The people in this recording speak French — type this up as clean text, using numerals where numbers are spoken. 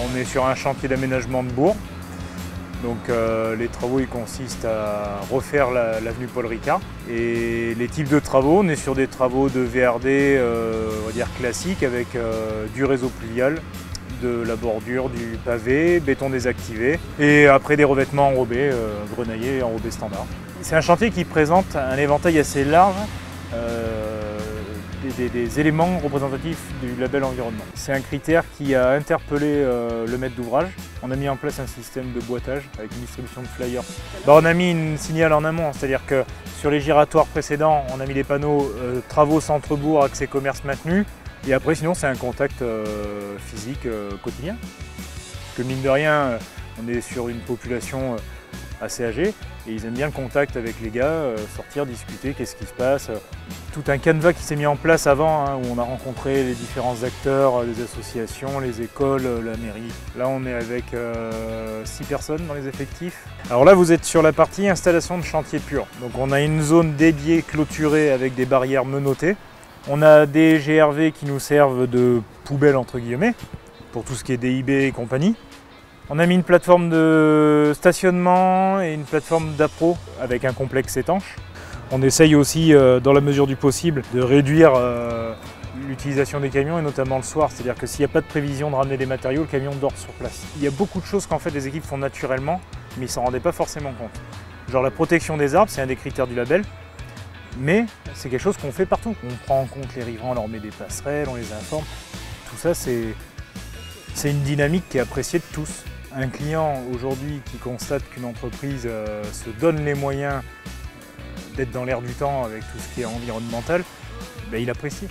On est sur un chantier d'aménagement de bourg. Donc les travaux ils consistent à refaire l'avenue Paul Ricard. Et les types de travaux, on est sur des travaux de VRD on va dire classiques avec du réseau pluvial, de la bordure, du pavé, béton désactivé et après des revêtements enrobés, grenaillés et enrobés standard. C'est un chantier qui présente un éventail assez large des éléments représentatifs du label environnement. C'est un critère qui a interpellé le maître d'ouvrage. On a mis en place un système de boitage avec une distribution de flyers. On a mis une signal en amont, c'est-à-dire que sur les giratoires précédents, on a mis des panneaux travaux centre-bourg, accès commerce maintenu. Et après, sinon, c'est un contact physique quotidien. Parce que mine de rien, on est sur une population assez âgée et ils aiment bien le contact avec les gars, sortir, discuter, qu'est-ce qui se passe. Tout un canevas qui s'est mis en place avant, hein, où on a rencontré les différents acteurs, les associations, les écoles, la mairie. Là, on est avec 6 personnes dans les effectifs. Alors là, vous êtes sur la partie installation de chantier pur. Donc on a une zone dédiée, clôturée avec des barrières menottées. On a des GRV qui nous servent de poubelle entre guillemets, pour tout ce qui est DIB et compagnie. On a mis une plateforme de stationnement et une plateforme d'appro avec un complexe étanche. On essaye aussi, dans la mesure du possible, de réduire l'utilisation des camions et notamment le soir. C'est-à-dire que s'il n'y a pas de prévision de ramener des matériaux, le camion dort sur place. Il y a beaucoup de choses qu'en fait les équipes font naturellement, mais ils ne s'en rendaient pas forcément compte. Genre la protection des arbres, c'est un des critères du label. Mais c'est quelque chose qu'on fait partout. On prend en compte les riverains, on leur met des passerelles, on les informe. Tout ça, c'est une dynamique qui est appréciée de tous. Un client aujourd'hui qui constate qu'une entreprise se donne les moyens d'être dans l'air du temps avec tout ce qui est environnemental, il apprécie.